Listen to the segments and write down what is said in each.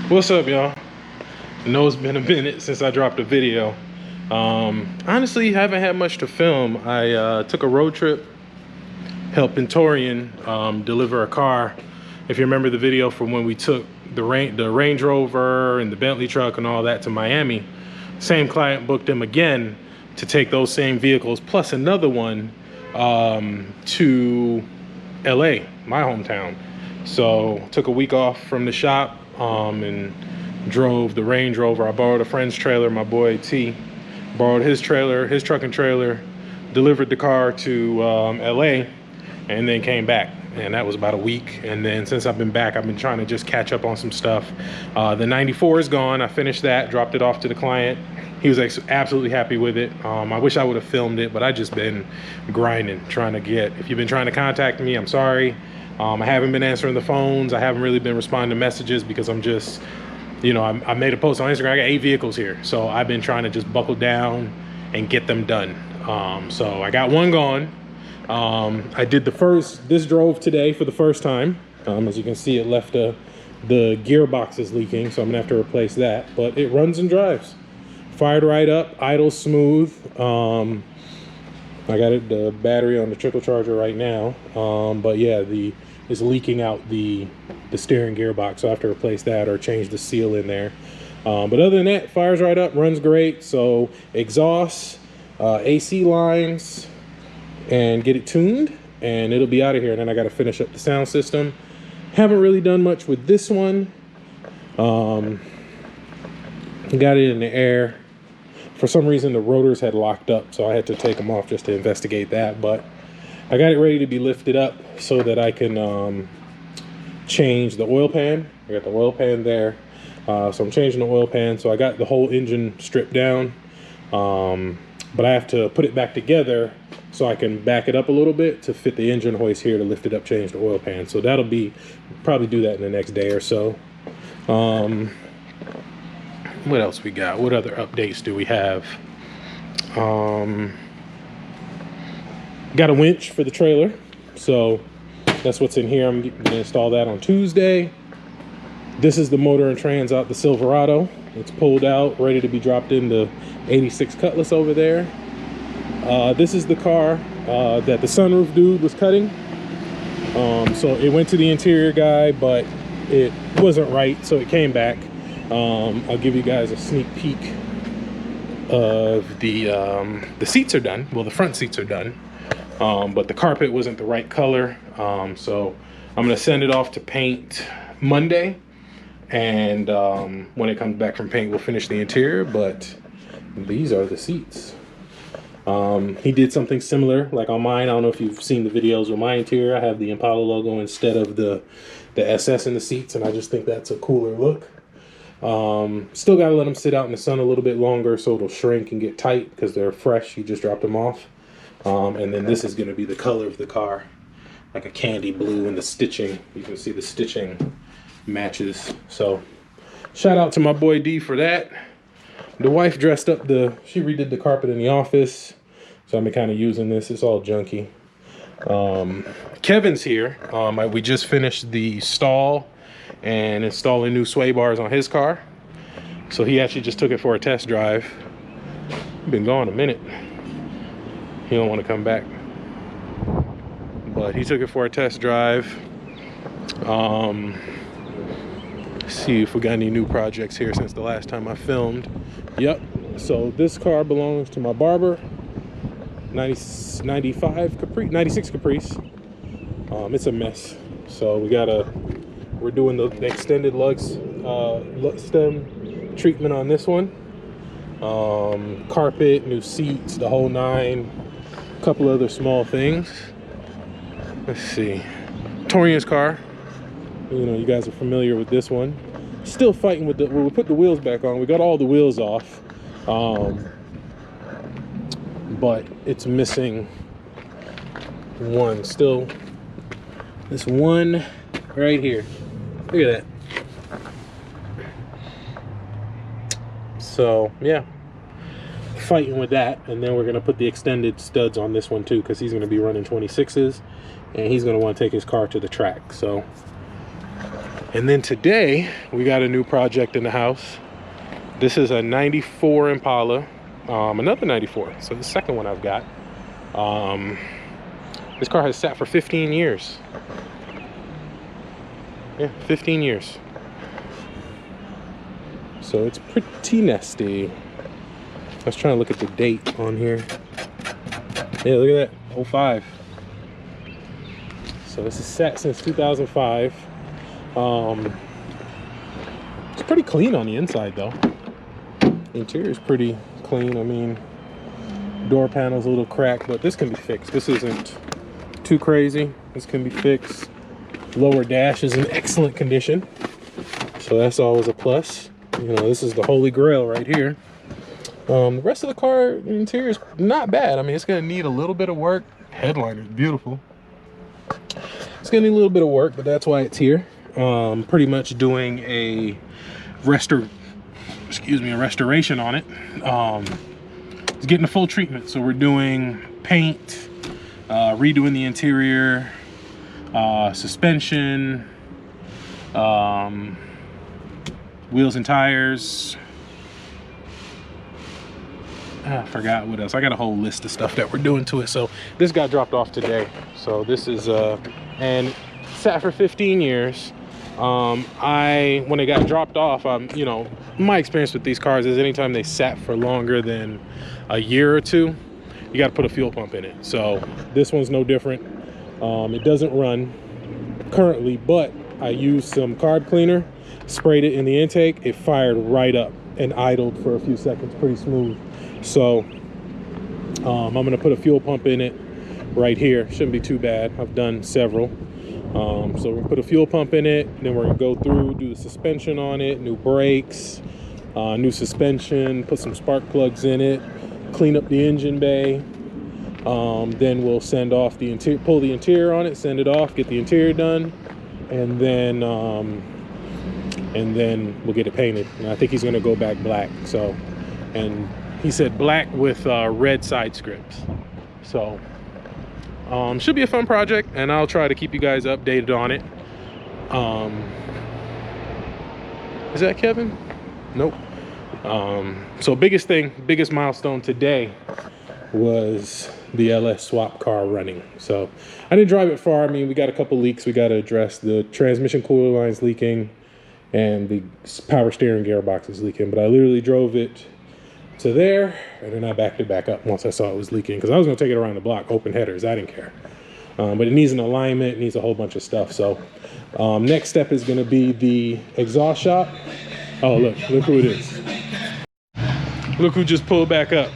What's up, y'all? I know it's been a minute since I dropped a video. Honestly, haven't had much to film. I took a road trip helping Taurean deliver a car. If you remember the video from when we took the Range Rover and the Bentley truck and all that to Miami, same client booked him again to take those same vehicles plus another one to LA, my hometown. So took a week off from the shop and drove the Range Rover. I borrowed a friend's trailer, my boy T borrowed his trailer, his truck and trailer, delivered the car to LA, and then came back. And that was about a week. And then since I've been back, I've been trying to just catch up on some stuff. The 94 is gone. I finished that, dropped it off to the client. He was absolutely happy with it. I wish I would have filmed it, but I just been grinding, trying to get, if you've been trying to contact me, I'm sorry. I haven't been answering the phones. I haven't really been responding to messages because I'm just, you know, I made a post on Instagram. I got 8 vehicles here. So I've been trying to just buckle down and get them done. So I got one gone. I did this drove today for the first time. As you can see, it left the gearbox is leaking, so I'm gonna have to replace that, but it runs and drives. Fired right up, idle smooth. I got the battery on the trickle charger right now. But yeah, it's leaking out the steering gearbox, so I have to replace that or change the seal in there. But other than that, fires right up, runs great. So exhaust, AC lines, and get it tuned, and it'll be out of here. And then I got to finish up the sound system. Haven't really done much with this one. Got it in the air. For some reason, the rotors had locked up, so I had to take them off just to investigate that. But I got it ready to be lifted up so that I can change the oil pan. I got the oil pan there. So I'm changing the oil pan. So I got the whole engine stripped down. But I have to put it back together so I can back it up a little bit to fit the engine hoist here to lift it up, change the oil pan. So that'll be, probably do that in the next day or so. What else we got? What other updates do we have? Got a winch for the trailer. So that's what's in here. I'm gonna install that on Tuesday. This is the motor and trans out the Silverado. It's pulled out, ready to be dropped into 86 Cutlass over there. This is the car that the sunroof dude was cutting. So it went to the interior guy, but it wasn't right, so it came back. I'll give you guys a sneak peek of the seats are done. Well, the front seats are done, but the carpet wasn't the right color. So I'm gonna send it off to paint Monday. And when it comes back from paint, we'll finish the interior, but these are the seats. He did something similar like on mine. I don't know if you've seen the videos with my interior. I have the Impala logo instead of the SS in the seats, and I just think that's a cooler look. Still got to let them sit out in the sun a little bit longer so it'll shrink and get tight because they're fresh. You just dropped them off. And then this is going to be the color of the car, like a candy blue, and the stitching. You can see the stitching matches. So shout out to my boy D for that. The wife dressed up she redid the carpet in the office, so I've been kind of using this. It's all junky. Kevin's here. We just finished the stall and installing new sway bars on his car, so he actually just took it for a test drive. Been gone a minute. He don't want to come back, but he took it for a test drive. See if we got any new projects here since the last time I filmed. Yep, so this car belongs to my Barber 96 Caprice. It's a mess, so we're doing the extended lug stem treatment on this one. Carpet, new seats, the whole nine. A couple other small things. Let's see, Taurean's car. You know, you guys are familiar with this one. Still fighting with we put the wheels back on. We got all the wheels off. But it's missing one. Still, this one right here. Look at that. So, yeah. Fighting with that. And then we're going to put the extended studs on this one too, because he's going to be running 26s. And he's going to want to take his car to the track. So And then today we got a new project in the house. This is a 94 Impala, another 94, so the second one I've got. This car has sat for 15 years. Yeah, 15 years. So it's pretty nasty. I was trying to look at the date on here. Yeah, look at that, 05. So this is sat since 2005. It's pretty clean on the inside though. The interior is pretty clean. I mean, door panel's a little cracked, but this can be fixed. This isn't too crazy. This can be fixed. Lower dash is in excellent condition, so that's always a plus. You know, this is the holy grail right here. The rest of the car, the interior is not bad. I mean, it's gonna need a little bit of work. Headliner is beautiful. It's gonna need a little bit of work, but that's why it's here. Pretty much doing a restoration on it. It's getting a full treatment, so we're doing paint, redoing the interior, suspension, wheels and tires. I forgot what else. I got a whole list of stuff that we're doing to it. So this got dropped off today. So this is and sat for 15 years. When it got dropped off, you know, my experience with these cars is anytime they sat for longer than a year or two, you got to put a fuel pump in it. So this one's no different. It doesn't run currently, but I used some carb cleaner, sprayed it in the intake. It fired right up and idled for a few seconds, pretty smooth. So I'm gonna put a fuel pump in it right here. Shouldn't be too bad. I've done several. So we're gonna put a fuel pump in it, and then we're gonna go through, do the suspension on it, new brakes, new suspension, put some spark plugs in it, clean up the engine bay. Then we'll send off the interior, pull the interior on it, send it off, get the interior done, and then we'll get it painted. And I think he's gonna go back black. So, and he said black with red side scripts. So should be a fun project, and I'll try to keep you guys updated on it. Is that Kevin? Nope. So biggest milestone today was the LS swap car running. So I didn't drive it far. I mean, we got a couple leaks we got to address. The transmission cooler line's leaking and the power steering gearbox is leaking, but I literally drove it to there, and then I backed it back up once I saw it was leaking, because I was going to take it around the block, open headers, I didn't care. But it needs an alignment, it needs a whole bunch of stuff. So next step is going to be the exhaust shop. Oh, look who it is. Look who just pulled back up.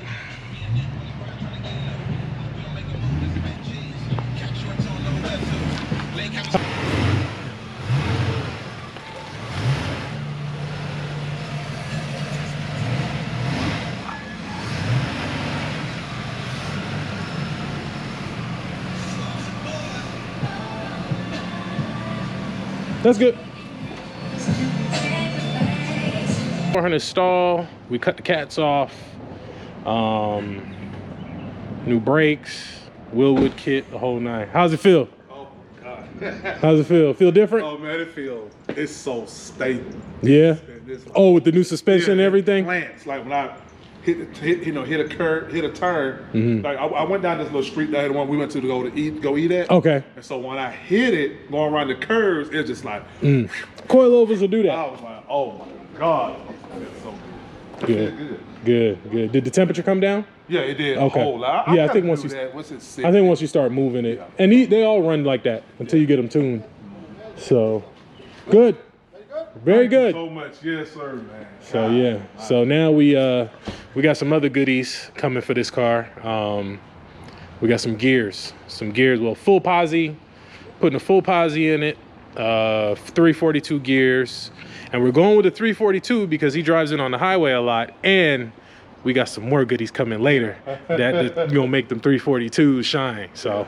That's good. 400 stall. We cut the cats off. New brakes, Willwood kit, the whole nine. How's it feel? Oh God. How's it feel? Feel different? Oh man, it's so stable. Yeah. Oh, with the new suspension and everything. Plants, like when I hit a curve, hit a turn. Like I went down this little street that one we went to go eat at. Okay. And so when I hit it, going around the curves, it's just like coilovers will do that. I was like, oh my God. It's so good. Good. Did the temperature come down? Yeah, it did. Okay. A whole lot. I think once you start moving it, and they all run like that until you get them tuned. So good. Very good. Thank you so much. Yes, sir, man. So yeah. So now we got some other goodies coming for this car. We got some gears. Well, full posi, putting a full posi in it. 342 gears, and we're going with the 342 because he drives it on the highway a lot, and we got some more goodies coming later that gonna make them 342s shine. So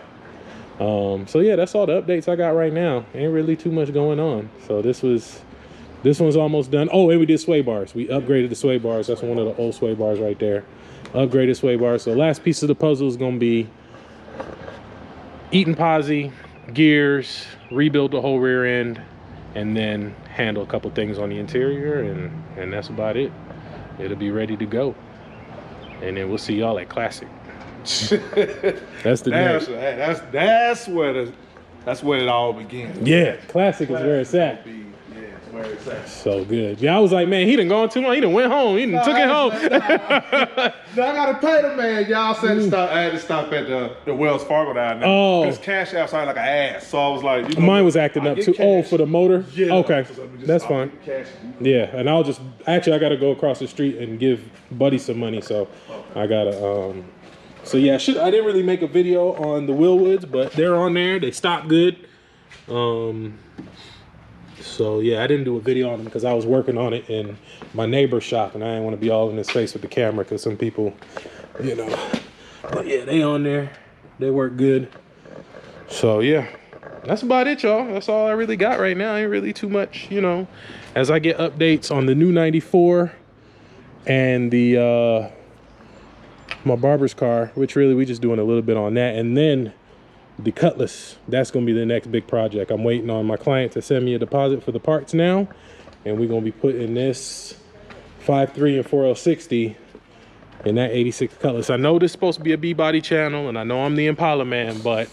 yeah, that's all the updates I got right now. Ain't really too much going on. So this one's almost done. Oh, and we did sway bars. We upgraded the sway bars. That's one of the old sway bars right there. Upgraded sway bars. So the last piece of the puzzle is gonna be eating posi, gears, rebuild the whole rear end, and then handle a couple things on the interior, and that's about it. It'll be ready to go, and then we'll see y'all at Classic. That's the next. That's where it all begins. Yeah, Classic is where it's at. Where it's at. So good. Yeah, I was like, man, he done gone too long. He done went home. He done took it home. No, I gotta pay the man. Y'all said to stop. I had to stop at the Wells Fargo down there. Oh. Because cash out sounded like an ass. So I was like, Mine was acting up too. Oh, for the motor? Yeah. Okay, So that's fine. Yeah, and I'll just, actually I gotta go across the street and give Buddy some money. So I gotta, so yeah, I didn't really make a video on the Willwoods, but they're on there. They stock good. So yeah, I didn't do a video on them because I was working on it in my neighbor's shop, and I didn't want to be all in his face with the camera because some people, you know. But yeah, they on there. They work good. So yeah, that's about it, y'all. That's all I really got right now. Ain't really too much, you know. As I get updates on the new 94 and the my barber's car, which really we just doing a little bit on that, and then the Cutlass, that's gonna be the next big project. I'm waiting on my client to send me a deposit for the parts now, and we're gonna be putting this 5.3 and 4L60 in that 86 Cutlass. I know this is supposed to be a B-body channel, and I know I'm the Impala man, but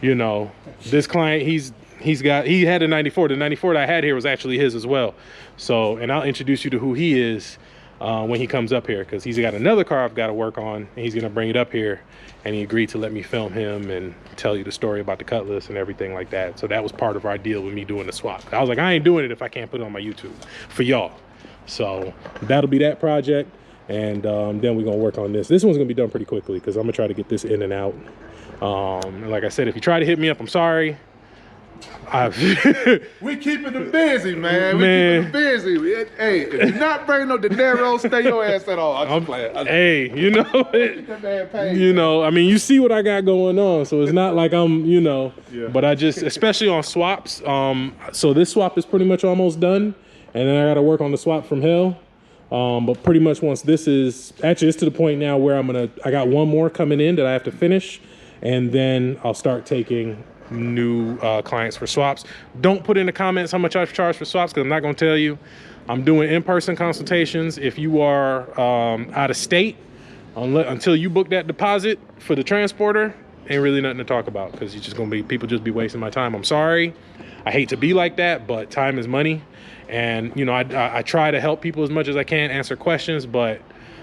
you know, this client, he had a 94. The 94 that I had here was actually his as well. So, and I'll introduce you to who he is when he comes up here, because he's got another car I've got to work on, and he's gonna bring it up here, and he agreed to let me film him and tell you the story about the Cutlass and everything like that. So that was part of our deal with me doing the swap. I was like, I ain't doing it if I can't put it on my YouTube for y'all. So that'll be that project, and then we're gonna work on this. This one's gonna be done pretty quickly because I'm gonna try to get this in and out. Like I said, if you try to hit me up, I'm sorry. We keeping them busy, man. We keeping them busy. Hey, if you're not bringing no dinero, stay your ass at all. I'm playing. Hey, you know, you know, I mean, you see what I got going on, so it's not like I'm, you know, yeah. But I just, especially on swaps. So this swap is pretty much almost done, and then I got to work on the swap from hell. But pretty much once this is, actually it's to the point now where I got one more coming in that I have to finish, and then I'll start taking new clients for swaps. Don't put in the comments how much I've charged for swaps, because I'm not going to tell you. I'm doing in-person consultations. If you are out of state, until you book that deposit for the transporter, ain't really nothing to talk about, because you're just going to be, people just be wasting my time. I'm sorry. I hate to be like that, but time is money. And, you know, I try to help people as much as I can, answer questions, but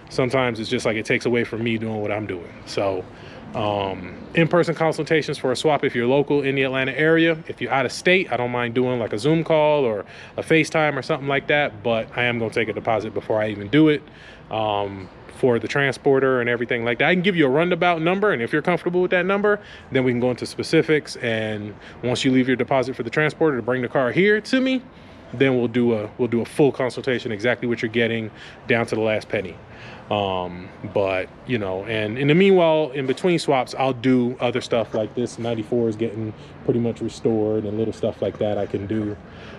sometimes it's just like it takes away from me doing what I'm doing. So in-person consultations for a swap if you're local in the Atlanta area. If you're out of state, I don't mind doing like a Zoom call or a FaceTime or something like that, but I am going to take a deposit before I even do it for the transporter and everything like that. I can give you a roundabout number, and if you're comfortable with that number, then we can go into specifics, and once you leave your deposit for the transporter to bring the car here to me, then we'll do a full consultation, exactly what you're getting down to the last penny. But you know, and in the meanwhile, in between swaps, I'll do other stuff like this. 94 is getting pretty much restored, and little stuff like that I can do.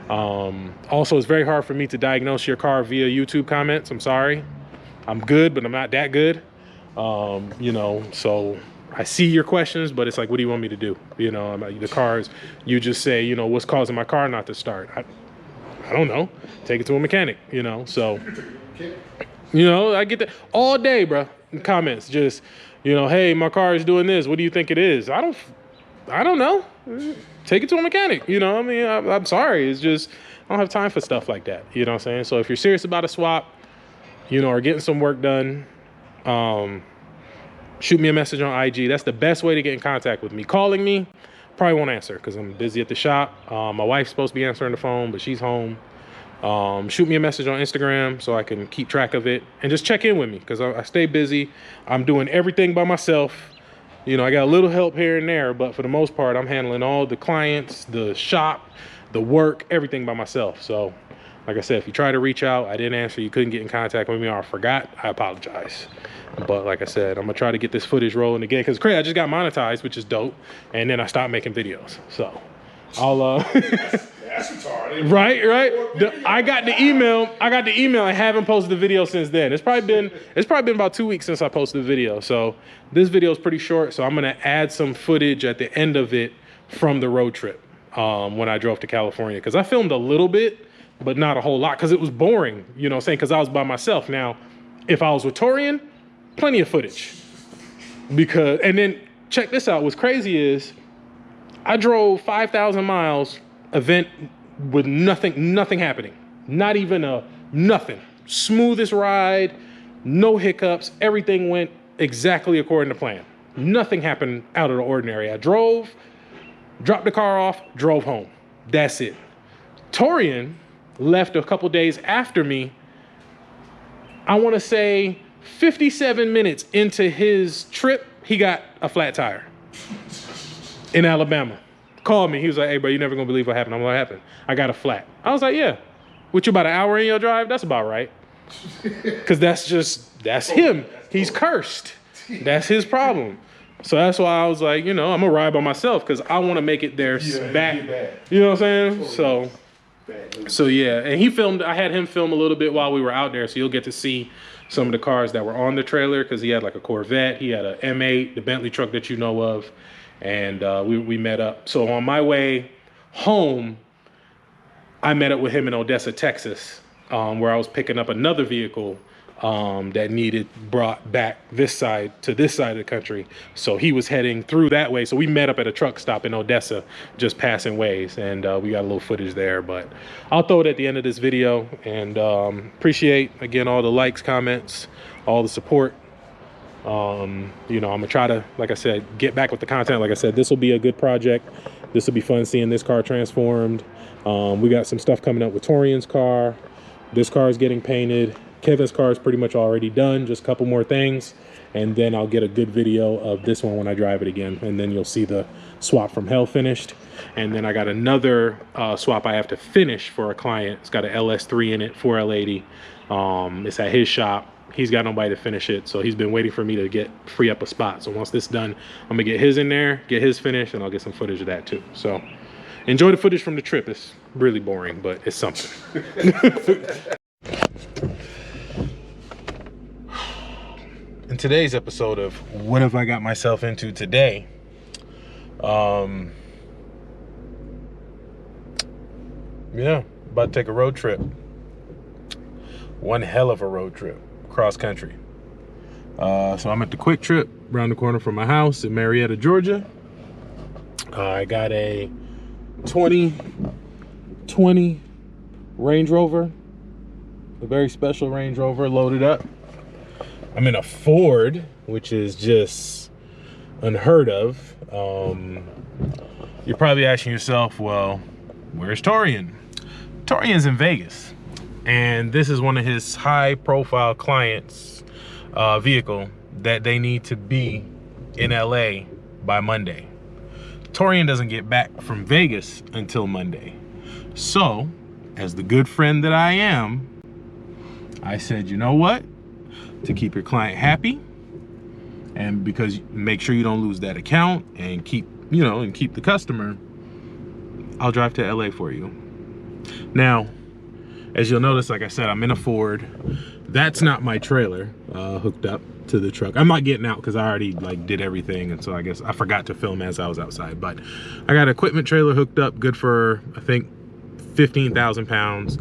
Also, it's very hard for me to diagnose your car via YouTube comments. I'm sorry. I'm good, but I'm not that good. You know, so I see your questions, but it's like, what do you want me to do? You know, the cars, you just say, you know, what's causing my car not to start? I don't know. Take it to a mechanic, you know. So, you know, I get that all day, bro. In comments, just, you know, hey, my car is doing this. What do you think it is? I don't know. Take it to a mechanic. You know, I mean, I'm sorry. It's just, I don't have time for stuff like that. You know what I'm saying? So if you're serious about a swap, you know, or getting some work done, shoot me a message on IG. That's the best way to get in contact with me. Calling me, probably won't answer because I'm busy at the shop. My wife's supposed to be answering the phone, but she's home. Shoot me a message on Instagram so I can keep track of it, and just check in with me because I stay busy. I'm doing everything by myself. You know, I got a little help here and there, but for the most part, I'm handling all the clients, the shop, the work, everything by myself. So like I said, if you try to reach out, I didn't answer, you couldn't get in contact with me, or I forgot, I apologize. But like I said, I'm gonna try to get this footage rolling again, because crazy, I just got monetized, which is dope, and then I stopped making videos. So I'll That's retarded. Right. I got the email. I haven't posted the video since then. It's probably been about 2 weeks since I posted the video. So this video is pretty short. So I'm gonna add some footage at the end of it from the road trip. when I drove to California, because I filmed a little bit, but not a whole lot, because it was boring, you know what I'm saying, because I was by myself. Now, if I was with Taurean, plenty of footage. Because, and then check this out, what's crazy is I drove 5,000 miles, event with nothing happening. Not even nothing. Smoothest ride, no hiccups, everything went exactly according to plan. Nothing happened out of the ordinary. I drove, dropped the car off, drove home. That's it. Taurean left a couple days after me. I want to say 57 minutes into his trip, he got a flat tire in Alabama. Called me. He was like, hey, bro, you're never going to believe what happened. I'm like, what happened? I got a flat. I was like, yeah. What, you about an hour in your drive? That's about right. Because that's him. He's cursed. That's his problem. So that's why I was like, you know, I'm going to ride by myself because I want to make it there back. You know what I'm saying? So yeah. And he filmed, I had him film a little bit while we were out there. So you'll get to see some of the cars that were on the trailer, because he had like a Corvette. He had a M8, the Bentley truck that you know of. And we met up. So on my way home, I met up with him in Odessa, Texas, where I was picking up another vehicle that needed brought back this side to this side of the country. So he was heading through that way. So we met up at a truck stop in Odessa, just passing ways, and we got a little footage there. But I'll throw it at the end of this video, and appreciate, again, all the likes, comments, all the support. You know, I'm gonna try to, like I said, get back with the content. Like I said, this will be a good project. This will be fun seeing this car transformed. We got some stuff coming up with Taurean's car. This car is getting painted. Kevin's car is pretty much already done, just a couple more things, and then I'll get a good video of this one when I drive it again, and then you'll see the swap from hell finished. And then I got another swap I have to finish for a client. It's got an LS3 in it, 4L80. It's at his shop. He's got nobody to finish it, so he's been waiting for me to free up a spot. So once this is done, I'm gonna get his in there, get his finished, and I'll get some footage of that too. So enjoy the footage from the trip. It's really boring, but it's something. In today's episode of What Have I Got Myself Into Today, yeah, about to take a road trip. One hell of a road trip, cross country. So I'm at the Quick Trip around the corner from my house in Marietta, Georgia. I got a 2020 Range Rover, a very special Range Rover, loaded up. I'm in a Ford, which is just unheard of. You're probably asking yourself, well, where's Taurean? Taurean's in Vegas, and this is one of his high-profile clients' vehicle that they need to be in LA by Monday. Taurean doesn't get back from Vegas until Monday. So, as the good friend that I am, I said, you know what? To keep your client happy, and because make sure you don't lose that account and keep, you know, and keep the customer, I'll drive to LA for you. Now, as you'll notice, like I said, I'm in a Ford. That's not my trailer hooked up to the truck. I'm not getting out because I already like did everything, and so I guess I forgot to film as I was outside. But I got an equipment trailer hooked up, good for I think 15,000 pounds,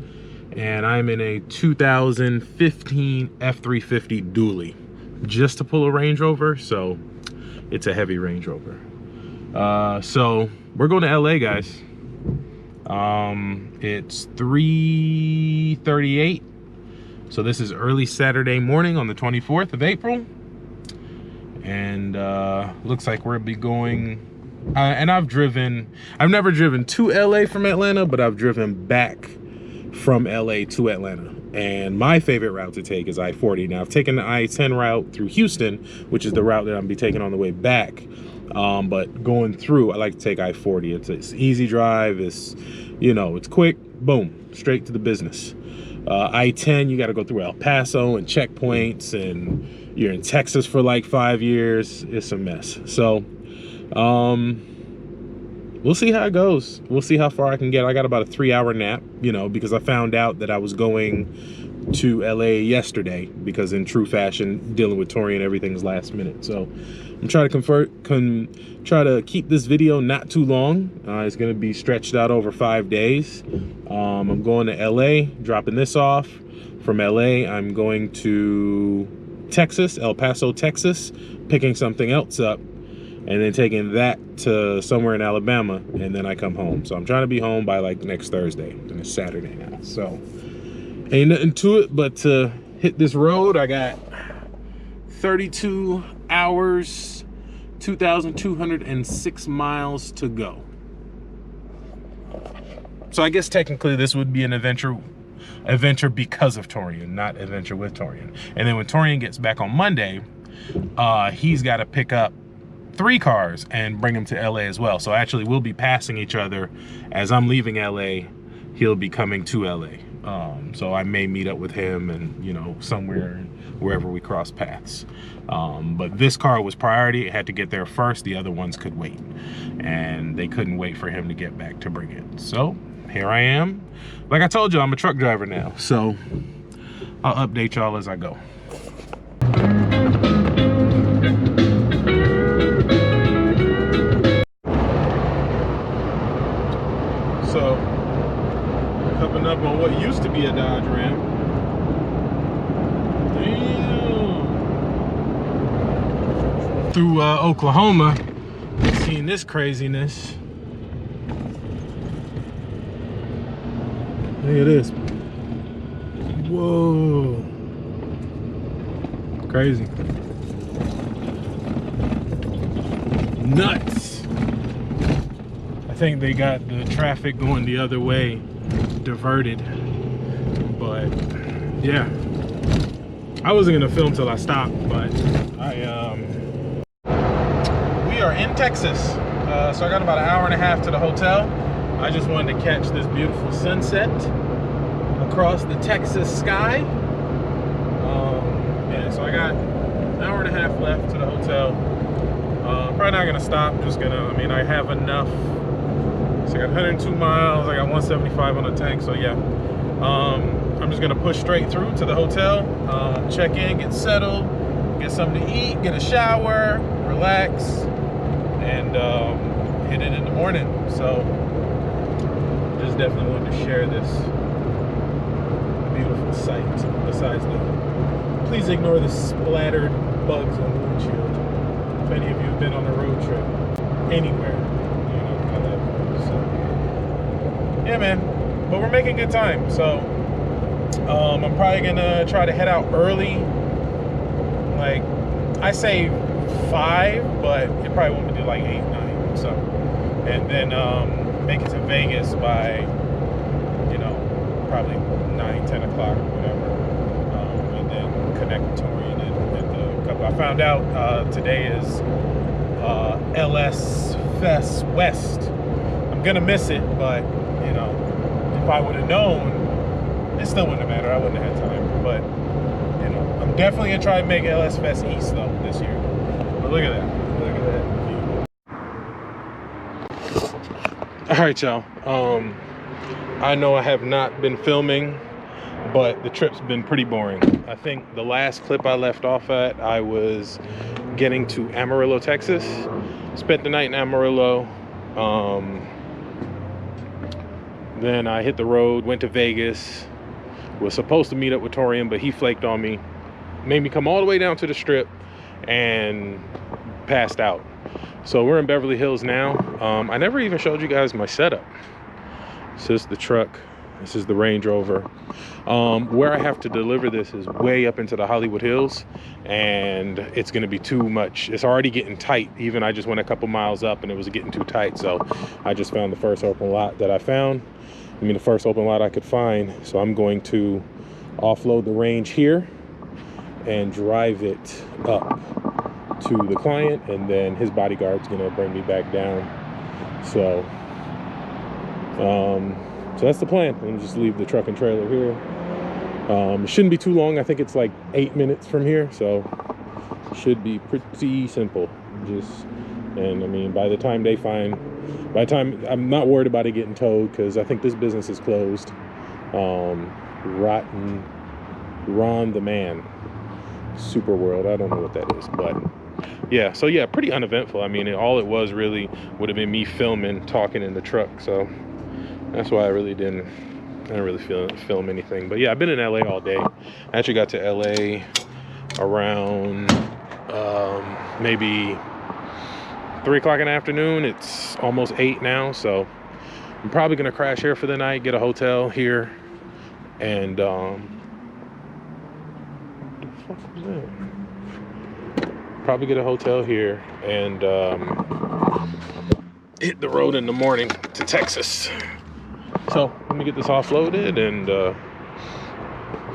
and I'm in a 2015 F350 dually just to pull a Range Rover. So it's a heavy Range Rover. So we're going to LA, guys. It's 3:38. So this is early Saturday morning on the 24th of April. And looks like we'll be going, and I've never driven to LA from Atlanta, but I've driven back from LA to Atlanta. And my favorite route to take is I-40. Now I've taken the I-10 route through Houston, which is the route that I'm be taking on the way back. But going through, I like to take I-40. It's easy drive. It's, you know, it's quick, boom, straight to the business. I-10, you got to go through El Paso and checkpoints, and you're in Texas for like 5 years. It's a mess. So we'll see how it goes. We'll see how far I can get. I got about a 3-hour nap, you know, because I found out that I was going to LA yesterday, because in true fashion, dealing with Taurean, everything's last minute. So I'm trying to try to keep this video not too long. It's going to be stretched out over 5 days. I'm going to LA, dropping this off. From LA, I'm going to Texas, El Paso, Texas, picking something else up, and then taking that to somewhere in Alabama, and then I come home. So I'm trying to be home by like next Thursday, and it's Saturday now. So ain't nothing to it but to hit this road. I got 32 hours, 2,206 miles to go. So I guess technically this would be an adventure because of Taurean, not adventure with Taurean. And then when Taurean gets back on Monday, he's got to pick up 3 cars and bring them to LA as well. So actually we'll be passing each other. As I'm leaving LA, he'll be coming to LA. So I may meet up with him and, you know, somewhere, wherever we cross paths. But this car was priority. It had to get there first. The other ones could wait, and they couldn't wait for him to get back to bring it. So here I am. Like I told you, I'm a truck driver now, so I'll update y'all as I go. So, coming up on what used to be a Dodge Ram. Damn. Through Oklahoma, seeing this craziness. Look at this. Whoa. Crazy. Nuts. I think they got the traffic going the other way diverted. But yeah. I wasn't gonna film till I stopped, but we are in Texas. So I got about an hour and a half to the hotel. I just wanted to catch this beautiful sunset across the Texas sky. Yeah, so I got an hour and a half left to the hotel. Probably not gonna stop. Just gonna, I mean, I have enough. So I got 102 miles. I got 175 on the tank. So yeah, I'm just gonna push straight through to the hotel, check in, get settled, get something to eat, get a shower, relax, and hit it in the morning. So just definitely wanted to share this beautiful sight. Besides the, please ignore the splattered bugs on the windshield. If any of you have been on a road trip anywhere, you know how that goes. So yeah, man, but we're making good time. So I'm probably gonna try to head out early. Like, I say 5, but it probably won't be like 8, 9. So, and then make it to Vegas by, you know, probably 9, 10 o'clock, whatever, and then connect with Taurean at the couple. I found out today is LS Fest West. I'm gonna miss it, but you know, if I would have known, it still wouldn't have mattered. I wouldn't have had time. But you know, I'm definitely gonna try to make LS Fest East though this year. But look at that. Look at that. All right, y'all. I know I have not been filming, but the trip's been pretty boring. I think the last clip I left off at, I was getting to Amarillo, Texas. Spent the night in Amarillo. Then I hit the road, went to Vegas. Was supposed to meet up with Taurean, but he flaked on me. Made me come all the way down to the strip and passed out. So we're in Beverly Hills now. I never even showed you guys my setup. This is the truck. This is the Range Rover. Where I have to deliver this is way up into the Hollywood Hills, and it's gonna be too much. It's already getting tight. Even I just went a couple miles up and it was getting too tight. So I just found the first open lot that I found. I mean, the first open lot I could find. So I'm going to offload the Range here and drive it up to the client, and then his bodyguard's gonna bring me back down. So so that's the plan. And just leave the truck and trailer here. It shouldn't be too long. I think it's like 8 minutes from here, so should be pretty simple. And I mean, by the time they find by the time, I'm not worried about it getting towed because I think this business is closed. Ron the Man, Super World. I don't know what that is, but yeah. So yeah, pretty uneventful. I mean, all it was really would have been me filming, talking in the truck. So that's why I didn't really film anything. But yeah, I've been in LA all day. I actually got to LA around maybe 3 o'clock in the afternoon. It's almost 8 now, so I'm probably gonna crash here for the night, get a hotel here, and what the fuck was that? Probably get a hotel here and hit the road in the morning to Texas. So let me get this offloaded and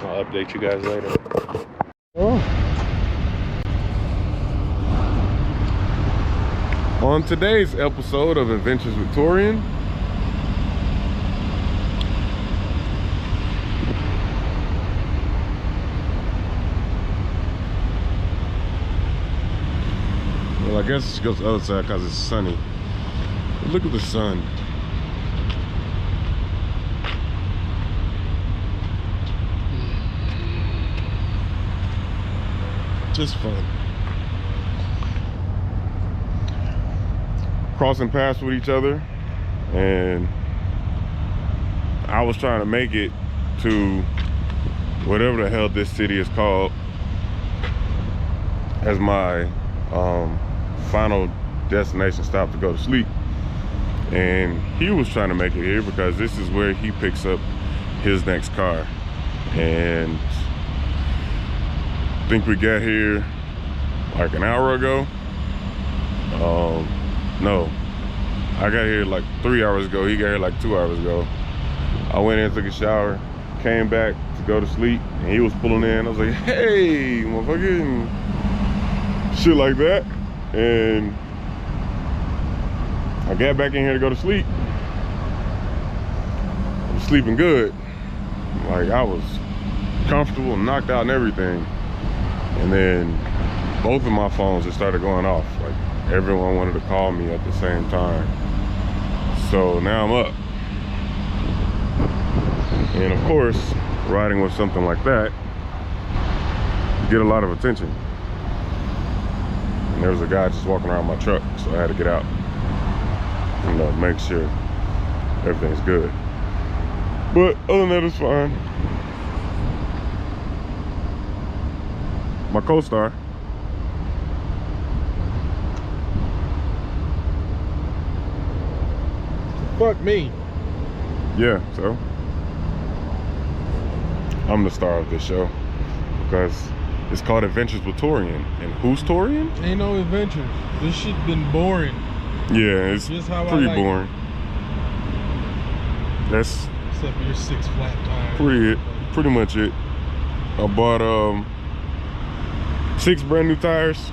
I'll update you guys later. Oh. On today's episode of Adventures with Taurean, well, I guess she goes to the other side because it's sunny. But look at the sun. Just fun. Crossing paths with each other, and I was trying to make it to whatever the hell this city is called as my final destination stop to go to sleep, and he was trying to make it here because this is where he picks up his next car. And I think we got here like an hour ago. No, I got here like 3 hours ago. He got here like 2 hours ago. I went in, took a shower, came back to go to sleep, and he was pulling in. I was like, hey, motherfucker, and shit like that. And I got back in here to go to sleep. I was sleeping good. Like, I was comfortable and knocked out and everything. And then both of my phones just started going off. Like, everyone wanted to call me at the same time. So now I'm up. And of course, riding with something like that, you get a lot of attention. And there was a guy just walking around my truck, so I had to get out, you know, make sure everything's good. But other than that, it's fine. My co-star, Fuck me. yeah, so I'm the star of this show because it's called Adventures with Taurean. And who's Taurean? Ain't no adventures. This shit been boring. Yeah, it's Just how I pretty like boring. That's Except for your 6 flat tires. pretty much it. I bought 6 brand new tires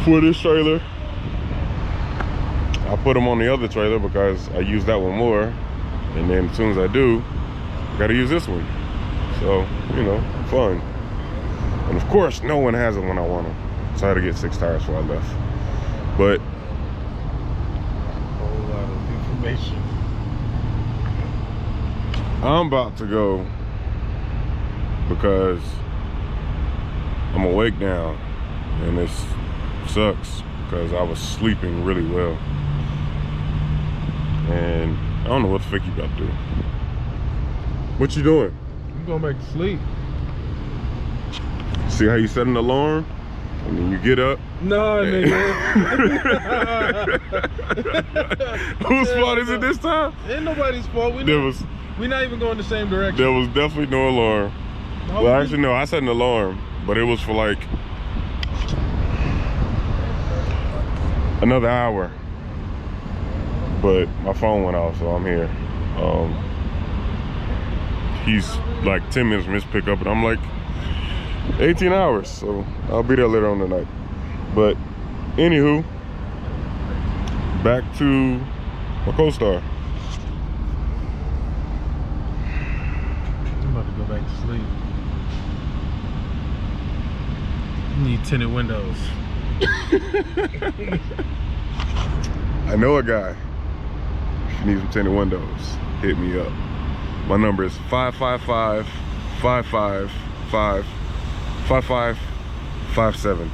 for this trailer. I put them on the other trailer because I use that one more, and then as soon as I do, I gotta use this one. So, you know, fun. And of course, no one has it when I want them, so I had to get 6 tires before I left. But A whole lot of information. I'm about to go because I'm awake now, and this sucks because I was sleeping really well. And I don't know what the fuck you about to do. What you doing? I'm going back to sleep. See how you set an alarm and then you get up? No, nigga. Whose fault is it this time? Ain't nobody's fault. We're not even going the same direction. There was definitely no alarm. Well, actually, no, I set an alarm, but it was for like another hour. But my phone went off, so I'm here. He's like 10 minutes from his pickup, and I'm like 18 hours, so I'll be there later on tonight. But anywho, back to my co-star. I'm about to go back to sleep. You need tinted windows. I know a guy. If you need some tinted windows, hit me up. My number is 555-555-5557.